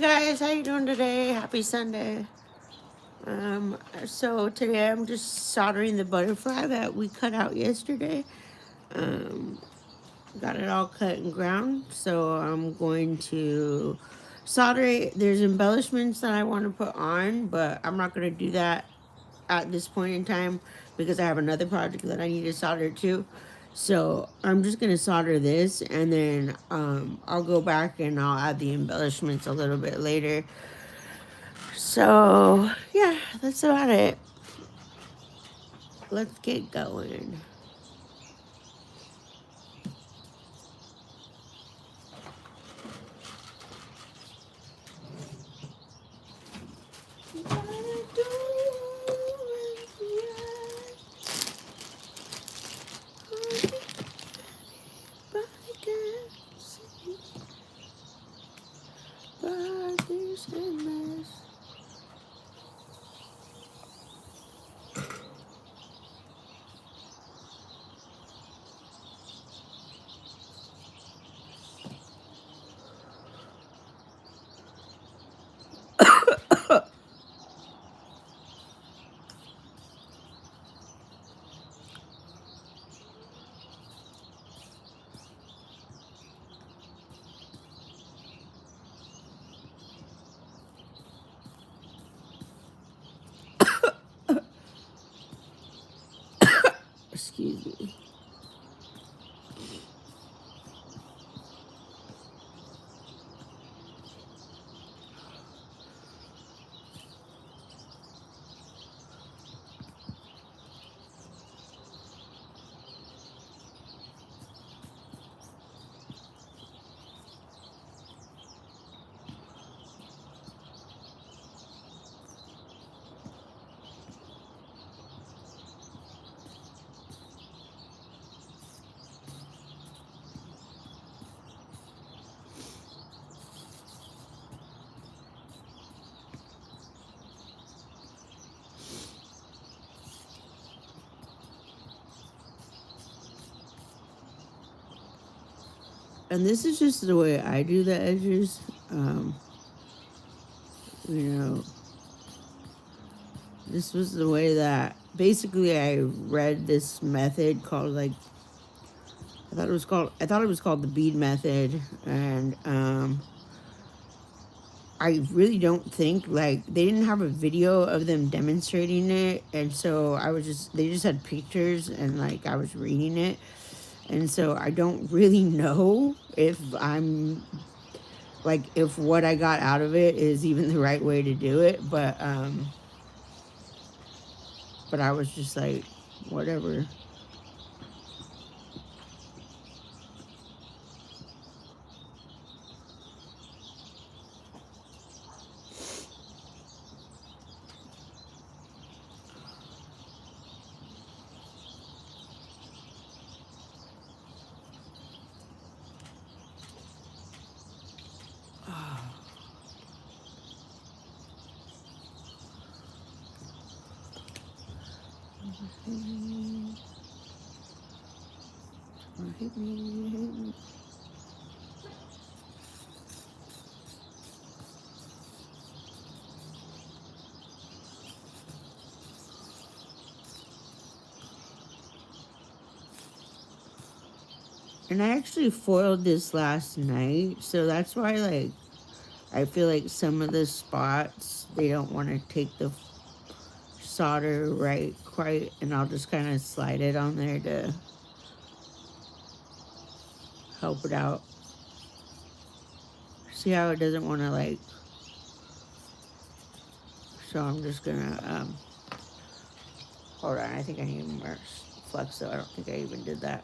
guys, how you doing today? Happy Sunday. So today I'm just soldering the butterfly that we cut out yesterday. Um, got it all cut and ground. So I'm going to solder it. There's embellishments that I want to put on, but I'm not going to do that at this point in time because I have another project that I need to solder to. So I'm just gonna solder this, and then I'll go back and I'll add the embellishments a little bit later. So yeah, that's about it. Let's get going. Excuse me. And this is just the way I do the edges. Um, you know, this was the way that basically I read this method called like I thought it was called the bead method, and I really don't think like they didn't have a video of them demonstrating it, and so they just had pictures and like I was reading it, and so I don't really know if I'm like if what I got out of it is even the right way to do it, but I was just like whatever. Hit me. And I actually foiled this last night, so that's why like I feel like some of the spots they don't want to take the solder right quite, and I'll just kind of slide it on there to help it out. See how it doesn't want to like, so I'm just gonna hold on, I think I need more flux, so I don't think I even did that.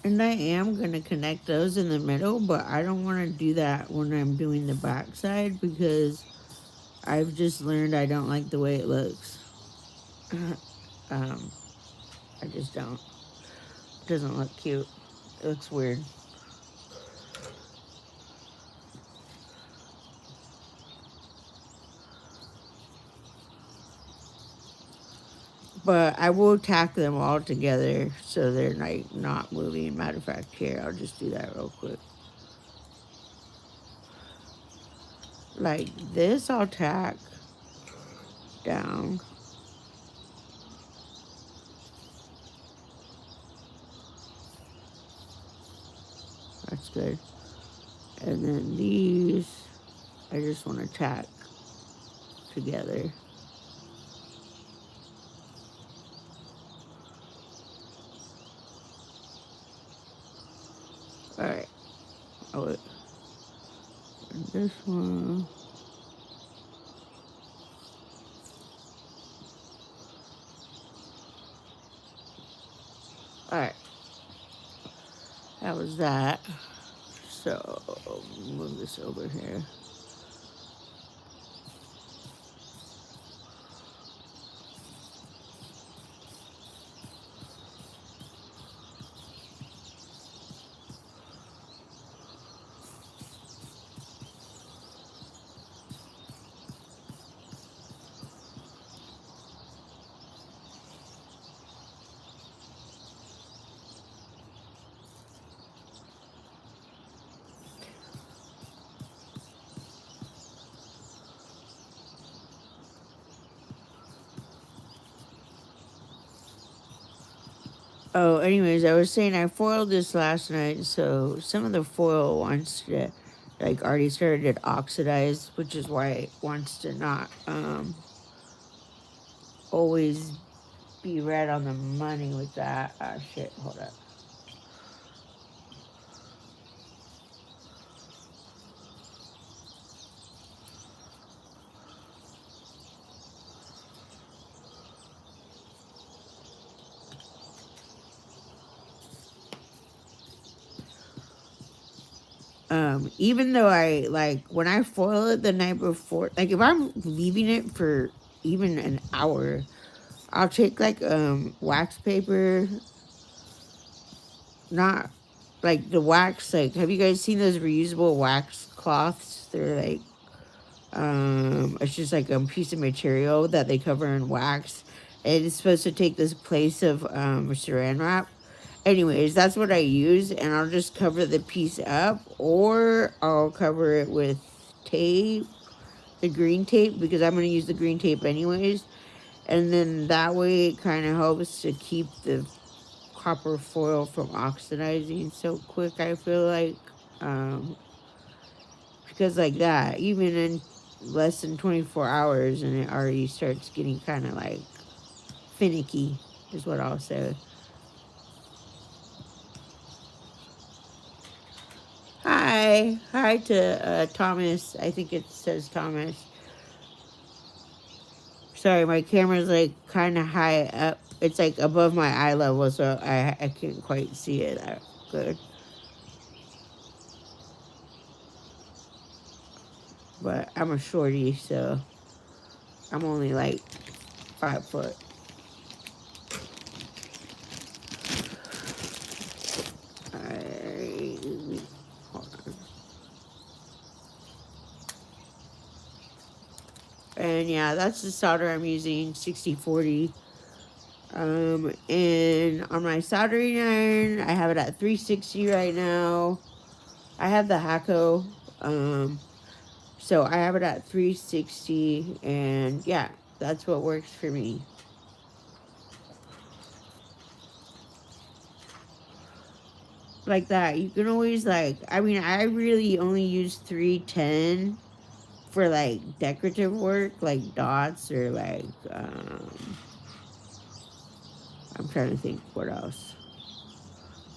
And I am going to connect those in the middle, but I don't want to do that when I'm doing the back side because I've just learned I don't like the way it looks. um, I just don't. It doesn't look cute. It looks weird. But I will tack them all together so they're like not moving. Matter of fact, here, I'll just do that real quick. Like this, I'll tack down. That's good. And then these, I just want to tack together. All right. Oh, wait. And this one. All right. That was that. So move this over here. Oh, anyways, I was saying I foiled this last night, so some of the foil wants to, like, already started to oxidize, which is why it wants to not always be right on the money with that. Ah, shit, hold up. Even though I like when I foil it the night before, like if I'm leaving it for even an hour, I'll take like wax paper, not like the wax. Like, have you guys seen those reusable wax cloths? They're like, it's just like a piece of material that they cover in wax, and it's supposed to take this place of saran wrap. Anyways, that's what I use, and I'll just cover the piece up, or I'll cover it with tape, the green tape, because I'm going to use the green tape anyways. And then that way it kind of helps to keep the copper foil from oxidizing so quick, I feel like. Um, because, like that, even in less than 24 hours, and it already starts getting kind of like finicky, is what I'll say. Hi. Hi to Thomas. I think it says Thomas. Sorry, my camera's like kind of high up. It's like above my eye level, so I can't quite see it good. But I'm a shorty, so I'm only like 5 foot. Hold on. And yeah, that's the solder I'm using, 6040. And on my soldering iron, I have it at 360 right now. I have the Hako, so I have it at 360, and yeah, that's what works for me. Like that, you can always like. I mean, I really only use 310 for like decorative work, like dots or like. I'm trying to think what else.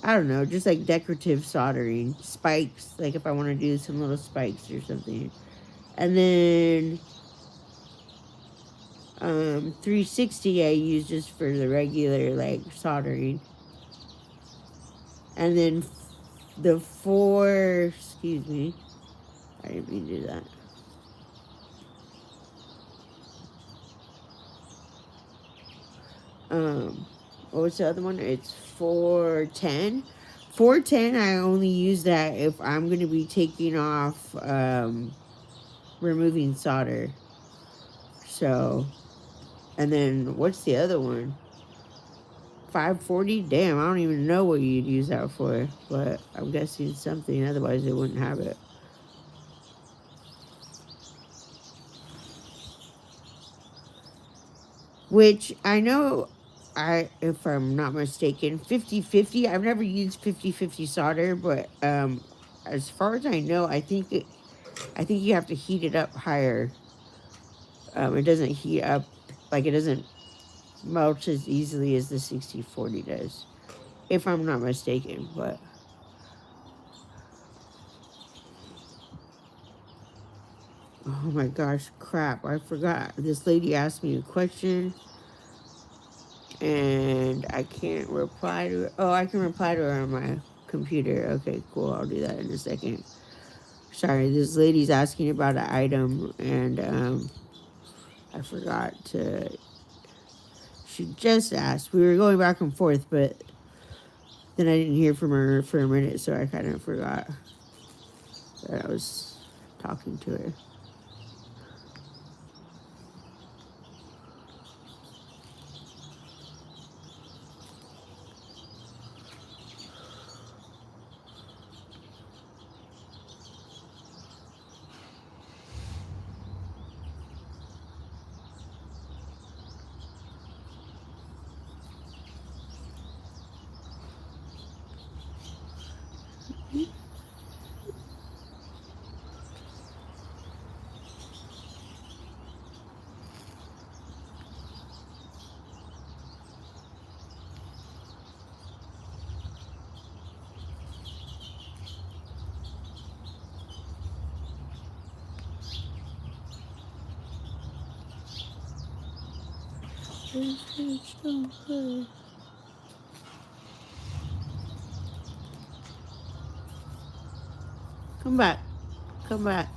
I don't know, just like decorative soldering, spikes, like if I want to do some little spikes or something. And then 360 I use just for the regular like soldering. And then the excuse me, I didn't mean to do that. Um, what was the other one? It's 410. 410, I only use that if I'm going to be taking off, removing solder. So, and then what's the other one? 540? Damn, I don't even know what you'd use that for, but I'm guessing something, otherwise they wouldn't have it. Which I know, if I'm not mistaken, 50/50. I've never used 50/50 solder, but as far as I know, I think you have to heat it up higher. It doesn't heat up, like, it doesn't melt as easily as the 60/40 does, if I'm not mistaken. But oh my gosh, crap! I forgot. This lady asked me a question, and I can't reply to her. Oh, I can reply to her on my computer. Okay, cool. I'll do that in a second. Sorry, this lady's asking about an item, and I forgot to. She just asked. We were going back and forth, but then I didn't hear from her for a minute, so I kind of forgot that I was talking to her. Come back. Come back.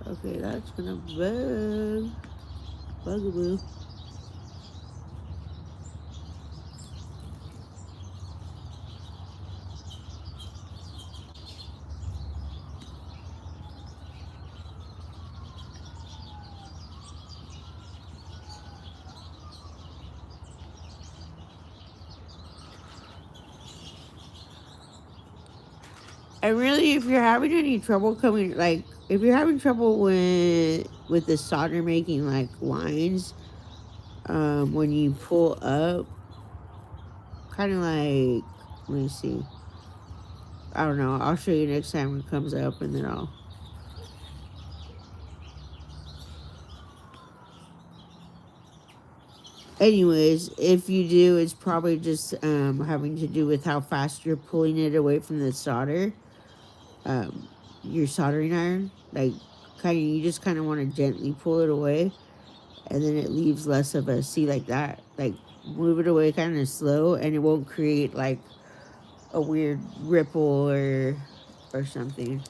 Okay, that's gonna bugaboo. And really, if you're having any trouble coming, like, if you're having trouble with the solder making, like, lines, when you pull up, kind of like, let me see. I don't know. I'll show you next time it comes up, and then I'll. Anyways, if you do, it's probably just having to do with how fast you're pulling it away from the solder. Um, your soldering iron, like, kind of, you just kind of want to gently pull it away, and then it leaves less of a, see, like that, like, move it away kind of slow, and it won't create like a weird ripple or something.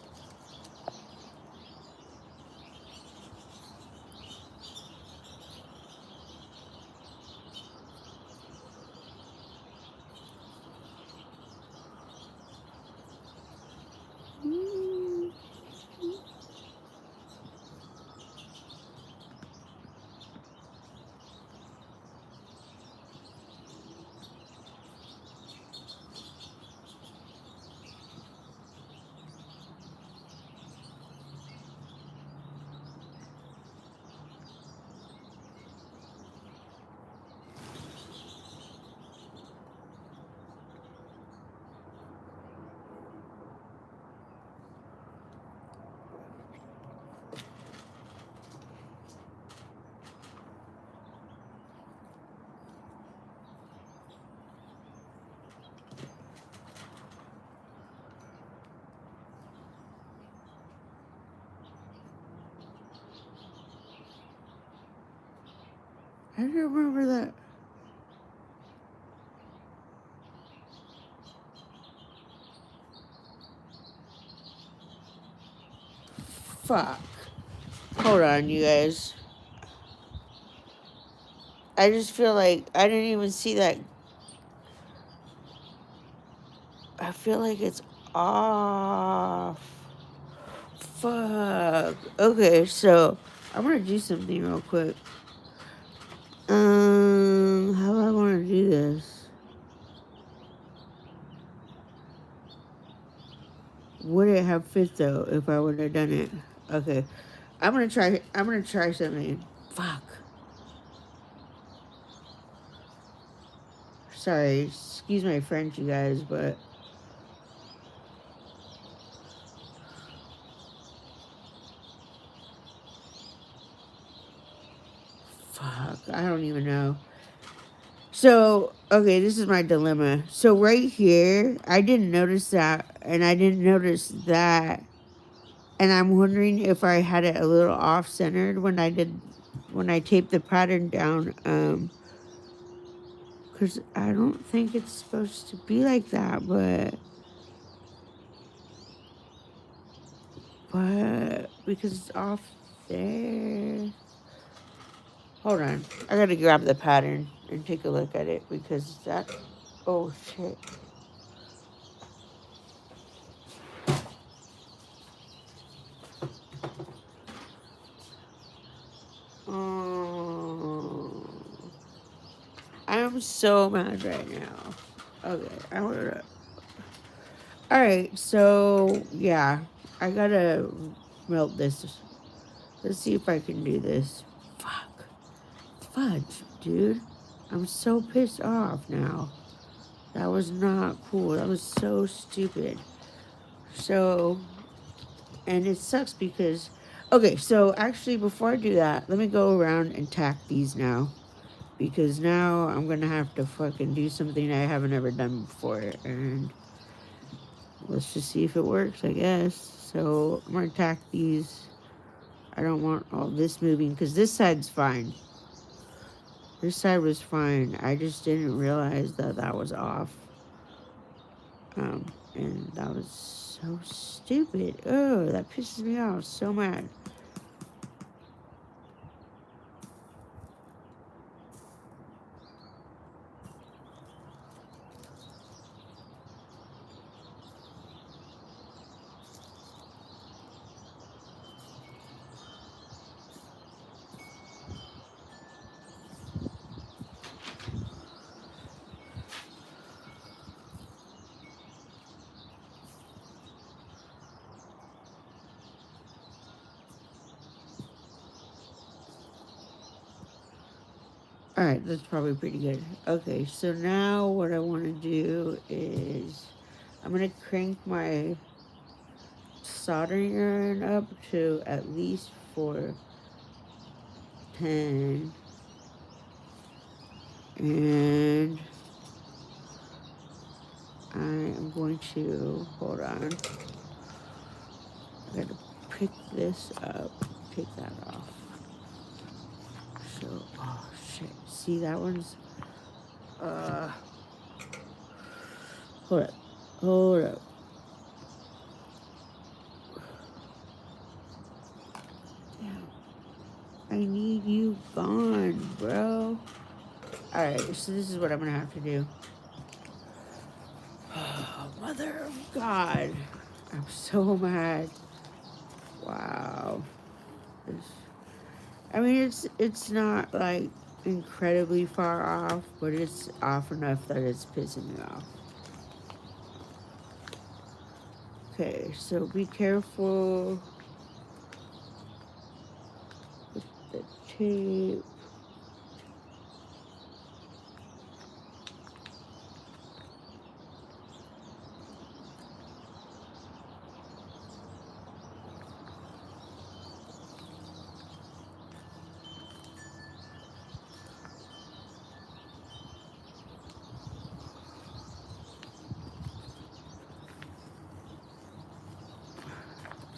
I don't remember that. Fuck. Hold on, you guys. I just feel like I didn't even see that. I feel like it's off. Fuck. Okay, so I'm gonna do something real quick. How do I want to do this? Would it have fit though if I would have done it? Okay, I'm gonna try. I'm gonna try something. Fuck. Sorry, excuse my French, you guys, but fuck, I don't even know. So, okay, this is my dilemma. So right here, I didn't notice that, and I didn't notice that, and I'm wondering if I had it a little off centered when I taped the pattern down. Because I don't think it's supposed to be like that, but because it's off there. Hold on, I gotta grab the pattern and take a look at it because that. Oh shit. Oh, I'm so mad right now. Okay, I want to. All right, so yeah, I gotta melt this. Let's see if I can do this. Fuck, fudge, dude. I'm so pissed off now. That was not cool. That was so stupid. So, and it sucks because. Okay, so actually, before I do that, let me go around and tack these now. Because now I'm gonna have to fucking do something I haven't ever done before. And let's just see if it works, I guess. So I'm gonna tack these. I don't want all this moving because this side's fine. This side was fine. I just didn't realize that that was off. And that was so stupid. Oh, that pisses me off so mad. All right, that's probably pretty good. Okay, so now what I want to do is I'm gonna crank my soldering iron up to at least 410, and I am going to hold on. I gotta pick this up, take that off. So, oh shit, see that one's, hold up, hold up. Damn, I need you gone, bro. Alright, so this is what I'm gonna have to do. Oh, mother of God. I'm so mad. Wow. I mean, it's not like incredibly far off, but it's off enough that it's pissing me off. Okay, so be careful with the tape.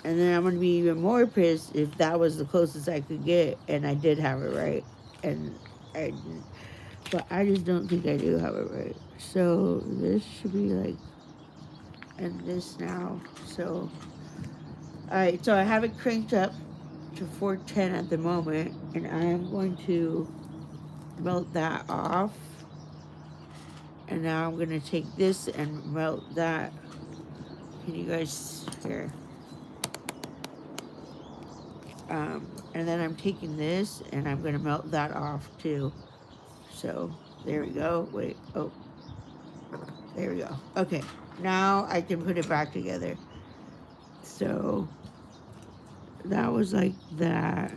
And then I'm gonna be even more pissed if that was the closest I could get, and I did have it right, and I didn't, but I just don't think I do have it right. So this should be like, and this now. So, all right. So I have it cranked up to 410 at the moment, and I am going to melt that off. And now I'm gonna take this and melt that. Can you guys hear? And then I'm taking this and I'm gonna melt that off too. So there we go. Wait, oh, there we go. Okay, now I can put it back together. So that was like that.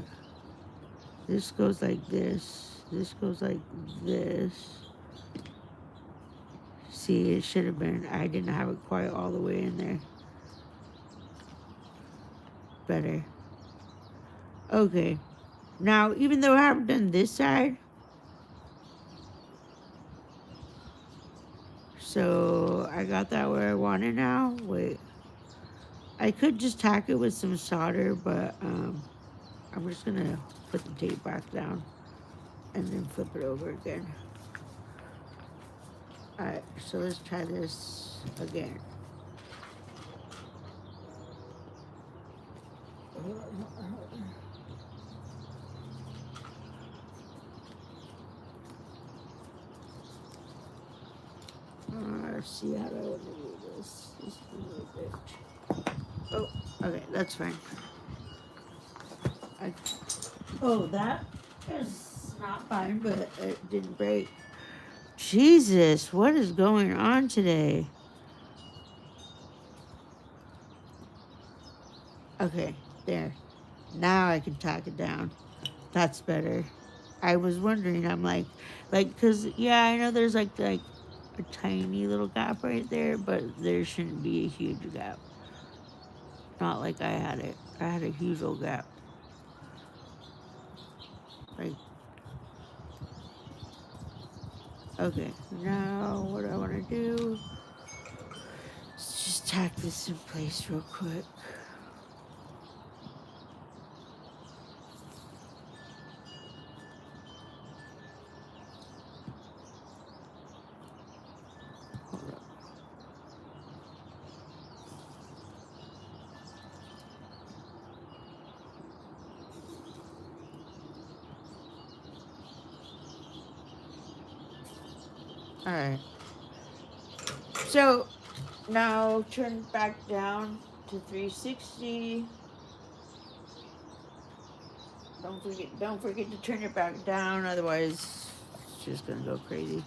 This goes like this. This goes like this. See, it should have been, I didn't have it quite all the way in there. Better. Okay. Now, even though I haven't done this side, so I got that where I want it now. Wait. I could just tack it with some solder, but I'm just gonna put the tape back down and then flip it over again. Alright, so let's try this again. Let's see how do I want to do this. Just a little bit. Oh, okay, that's fine. Oh, that is not fine, but it didn't break. Jesus, what is going on today? Okay, there. Now I can tack it down. That's better. I was wondering, I'm like, cause yeah, I know there's like a tiny little gap right there, but there shouldn't be a huge gap. Not like I had it. I had a huge old gap. Like, okay, now what I want to do is just tack this in place real quick. All right. So now turn back down to 360. Don't forget to turn it back down, otherwise it's just gonna go crazy.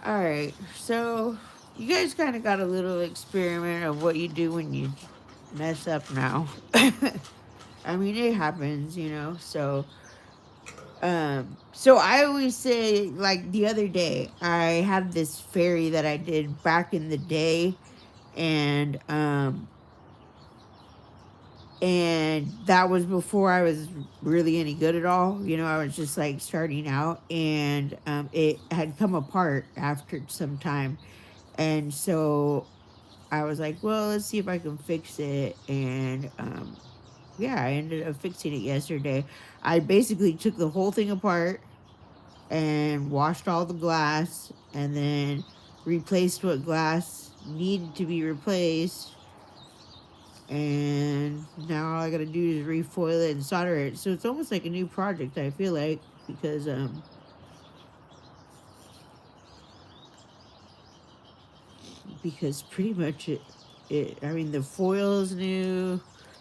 All right, so you guys kind of got a little experiment of what you do when you mess up now. I mean, it happens, you know. So I always say, like the other day, I had this fairy that I did back in the day, and that was before I was really any good at all. You know, I was just like starting out, and it had come apart after some time, and so I was like, well, let's see if I can fix it, and yeah, I ended up fixing it yesterday. I basically took the whole thing apart and washed all the glass, and then replaced what glass needed to be replaced. And now all I gotta do is refoil it and solder it. So it's almost like a new project, I feel like, because pretty much I mean, the foil's new,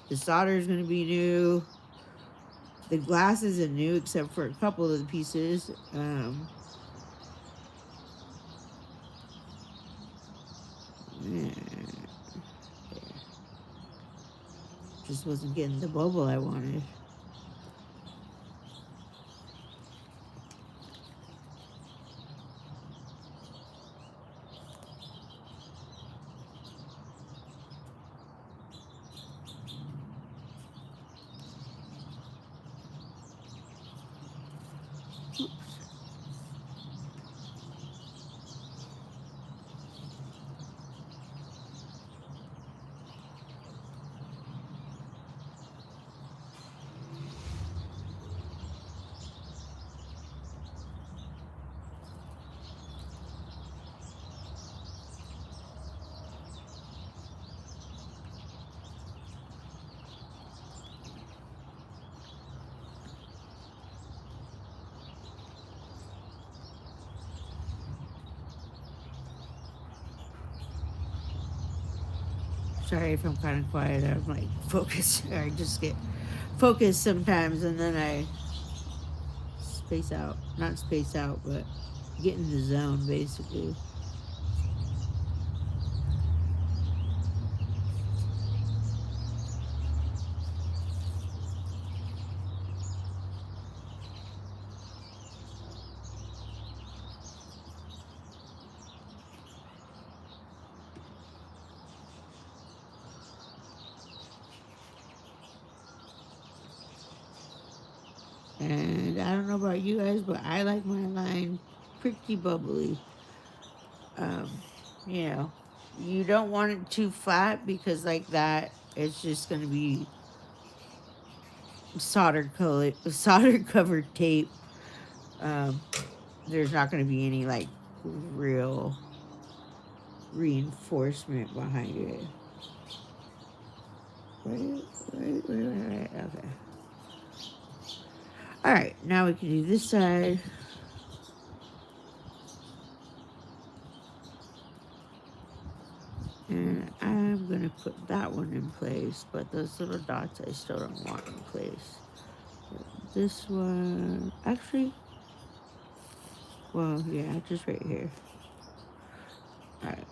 the solder is gonna be new, the glass isn't new except for a couple of the pieces. Yeah, just wasn't getting the bubble I wanted. Sorry if I'm kind of quiet. I'm like focused. I just get focused sometimes and then I space out. Not space out, but get in the zone basically. And I don't know about you guys, but I like my line pretty bubbly. Um, you know, you don't want it too flat because like that, it's just going to be solder covered tape. Um, there's not going to be any like real reinforcement behind it. Right. Okay. All right. Now we can do this side. And I'm going to put that one in place, but those little dots I still don't want in place. This one, actually, well, yeah, just right here. All right.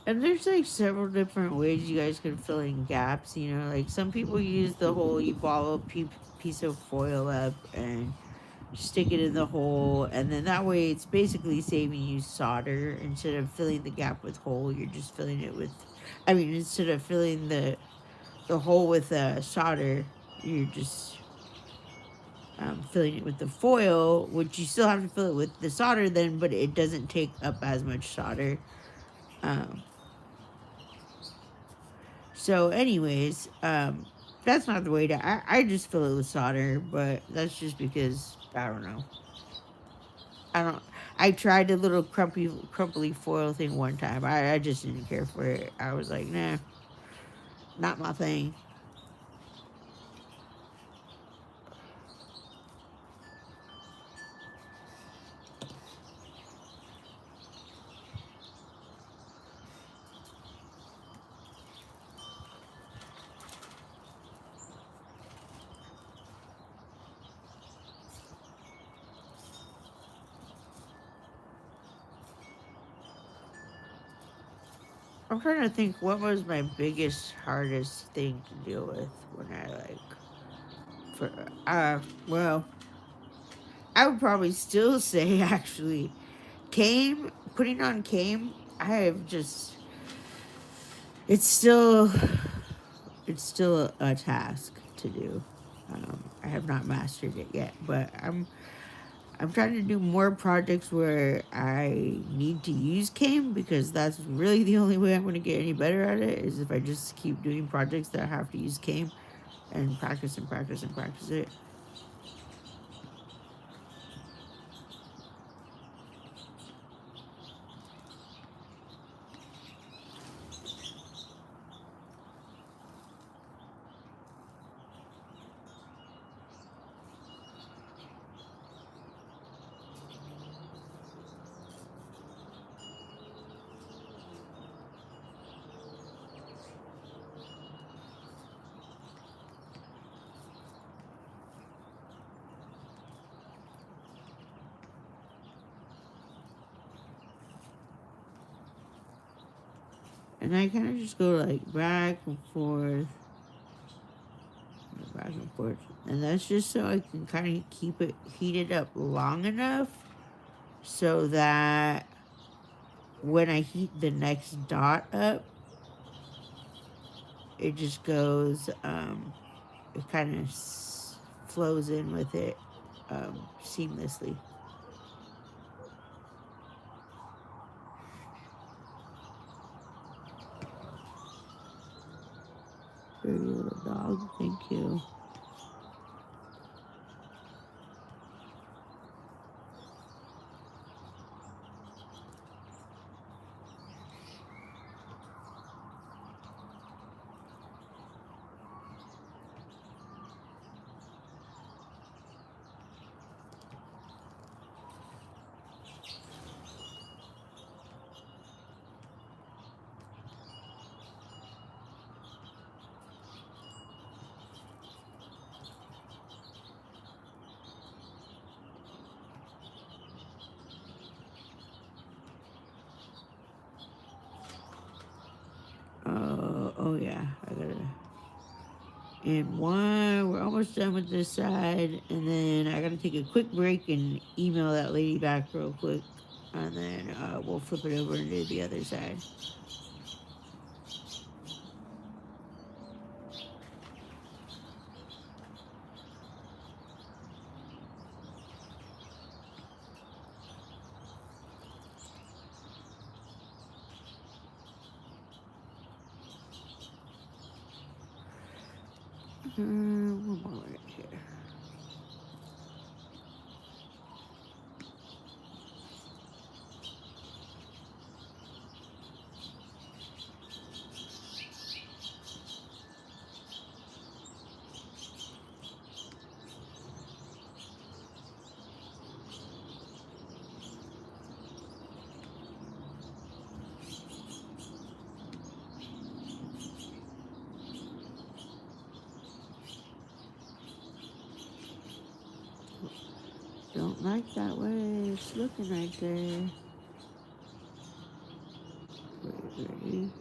And there's like several different ways you guys can fill in gaps. You know, like some people use the whole you ball a piece of foil up and stick it in the hole, and then that way it's basically saving you solder instead of filling the gap with hole. You're just filling it with, I mean, instead of filling the hole with solder, you're just filling it with the foil, which you still have to fill it with the solder then, but it doesn't take up as much solder. Um, So, anyways, that's not the way to. I just fill it with solder, but that's just because I don't know. I don't. I tried the little crumply foil thing one time. I just didn't care for it. I was like, nah, not my thing. I'm trying to think what was my biggest, hardest thing to deal with when I like for well, I would probably still say actually came putting on came. I have just it's still it's still a task to do. I have not mastered it yet, but I'm trying to do more projects where I need to use came because that's really the only way I'm going to get any better at it is if I just keep doing projects that I have to use came and practice and practice and practice it. And I kind of just go like back and forth. And that's just so I can kind of keep it heated up long enough so that when I heat the next dot up, it just goes, it kind of flows in with it seamlessly. Dirty little dog, thank you. Oh yeah, I gotta. And one, we're almost done with this side, and then I gotta take a quick break and email that lady back real quick, and then we'll flip it over and do the other side. One more right here. Don't like that way it's looking right there. Ready?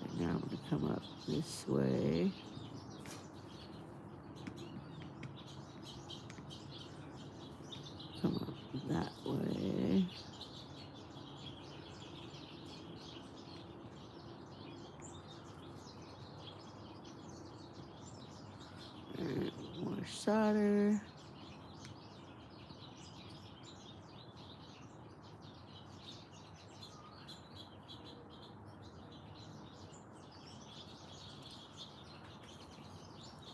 And now I'm gonna come up this way. Come up that way. And more solder.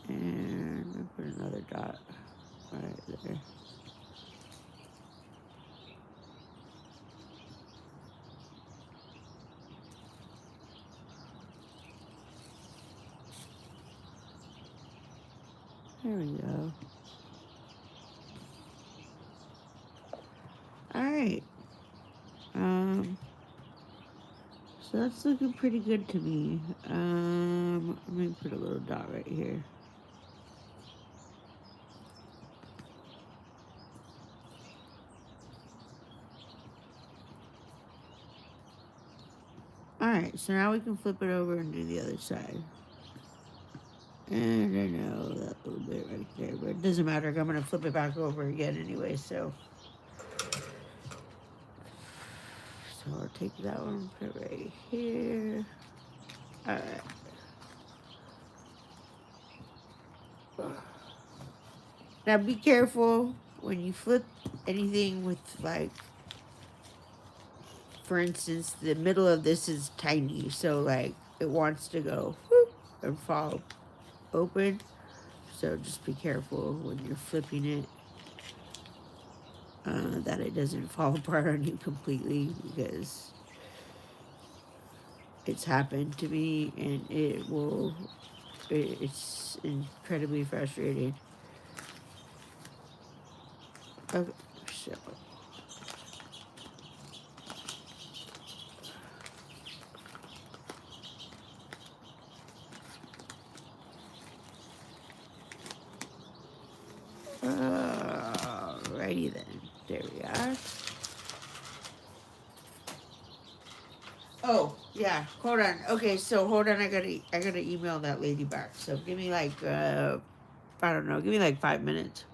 And put another dot right there. There we go. All right. So that's looking pretty good to me. Let me put a little dot right here. All right, so now we can flip it over and do the other side. And I know that little bit right there, but it doesn't matter. I'm gonna flip it back over again anyway, so. So I'll take that one, put it right here. All right. Now be careful when you flip anything with, like, for instance, the middle of this is tiny, so like it wants to go whoop and fall open. So just be careful when you're flipping it that it doesn't fall apart on you completely, because it's happened to me and it's incredibly frustrating. Okay, so. Alrighty then, there we are. Oh yeah, hold on. Okay, so hold on. I gotta email that lady back. So give me like I don't know. Give me like 5 minutes.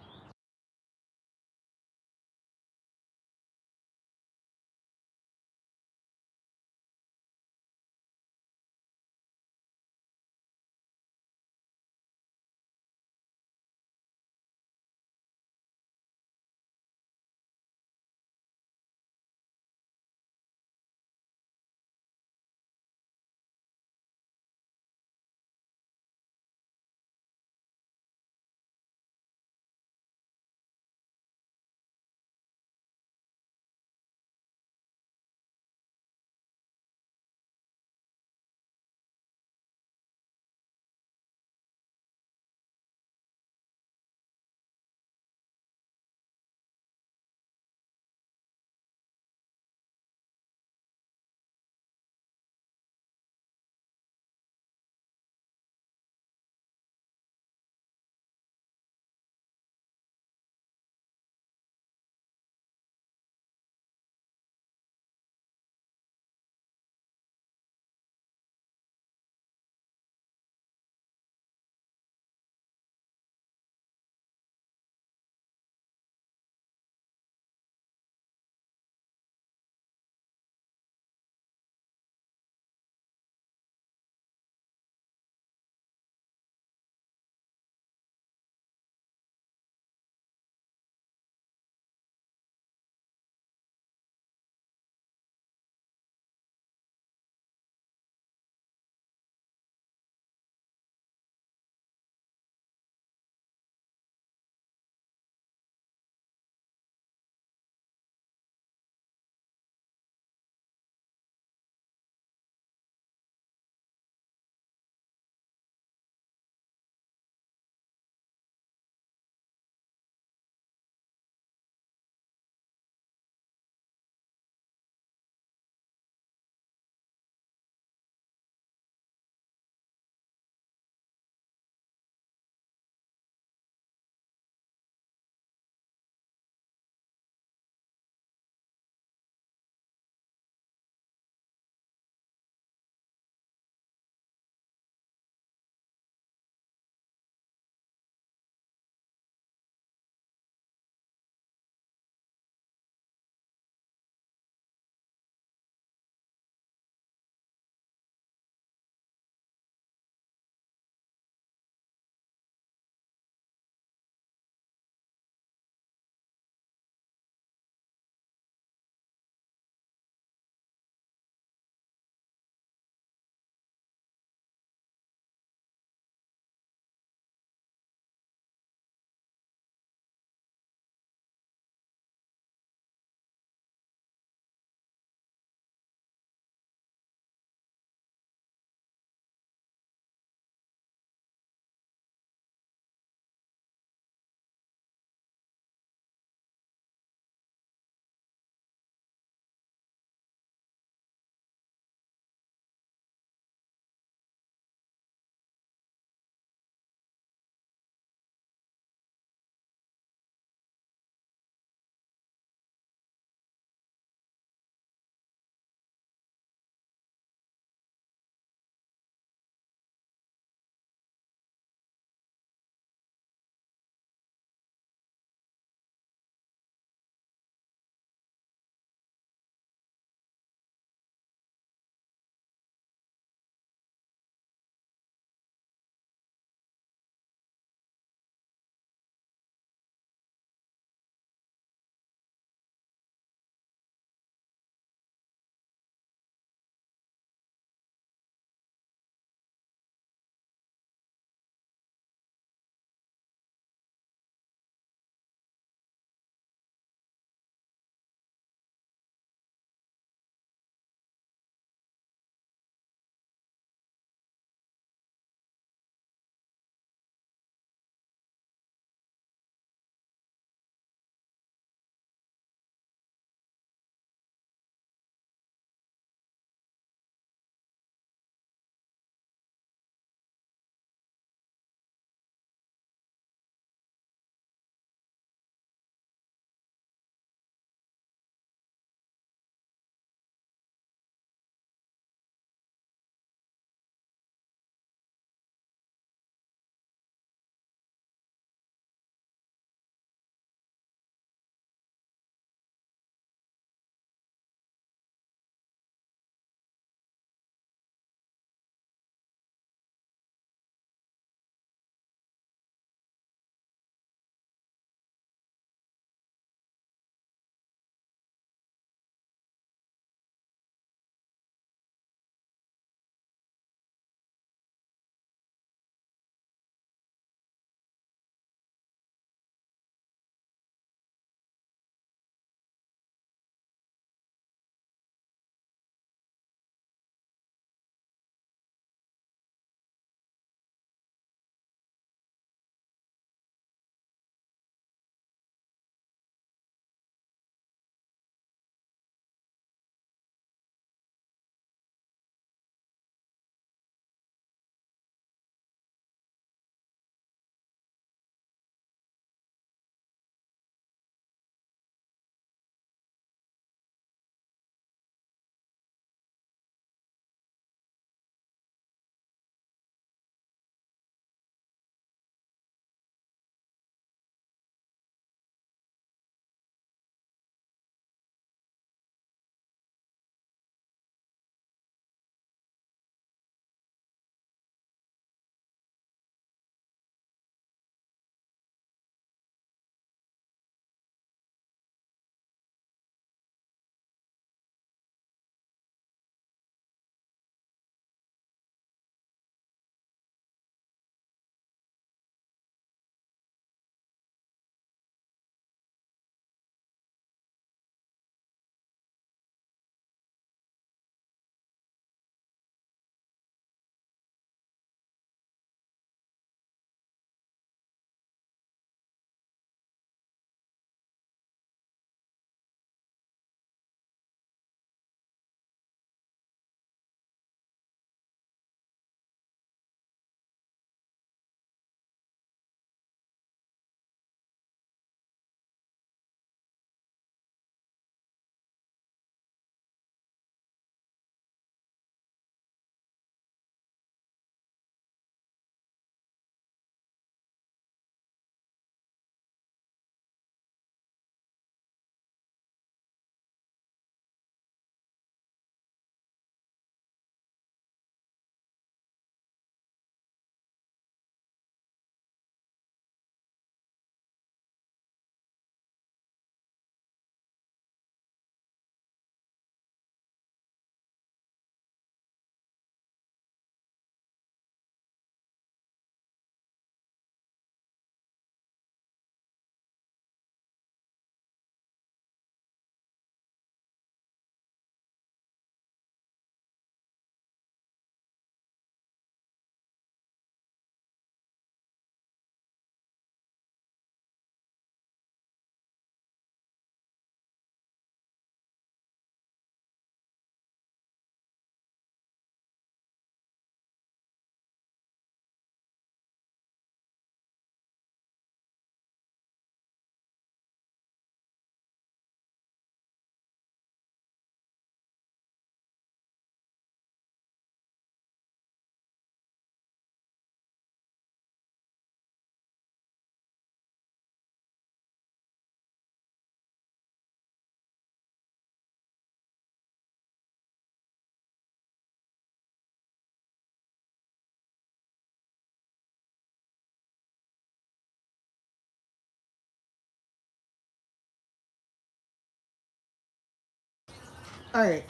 All right.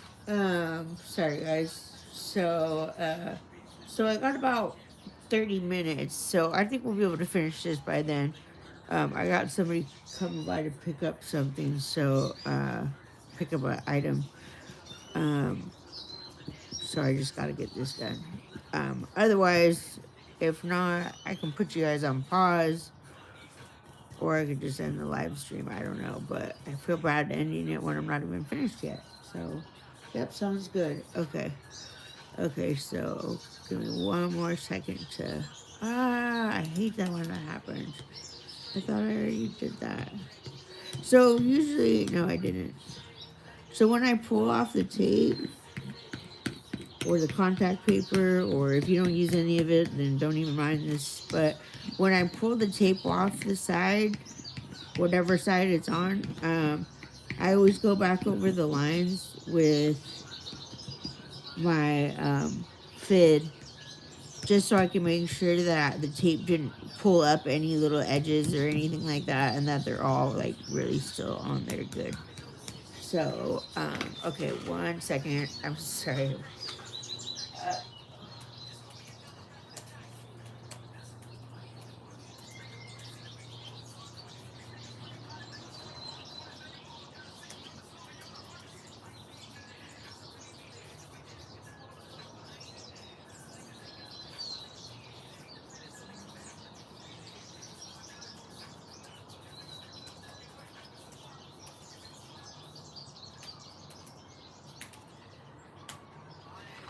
Sorry guys. So I got about 30 minutes. So I think we'll be able to finish this by then. I got somebody coming by to pick up something. So pick up an item. Um, so I just got to get this done. Otherwise, if not, I can put you guys on pause, or I could just end the live stream. I don't know, but I feel bad ending it when I'm not even finished yet. So, yep, sounds good. Okay. Okay, so give me one more second to. Ah, I hate that when that happens. I thought I already did that. So, usually, no, I didn't. So, when I pull off the tape or the contact paper, or if you don't use any of it, then don't even mind this. But when I pull the tape off the side, whatever side it's on, I always go back over the lines with my fid, just so I can make sure that the tape didn't pull up any little edges or anything like that, and that they're all like really still on there good. So, okay, 1 second. I'm sorry. Uh,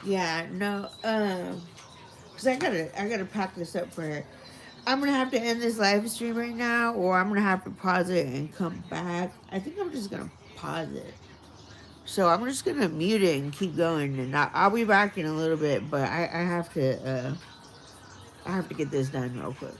yeah, no, cause I gotta pack this up for her. I'm gonna have to end this live stream right now, or I'm gonna have to pause it and come back. I think I'm just gonna pause it. So I'm just gonna mute it and keep going, and I'll be back in a little bit. But I have to get this done real quick.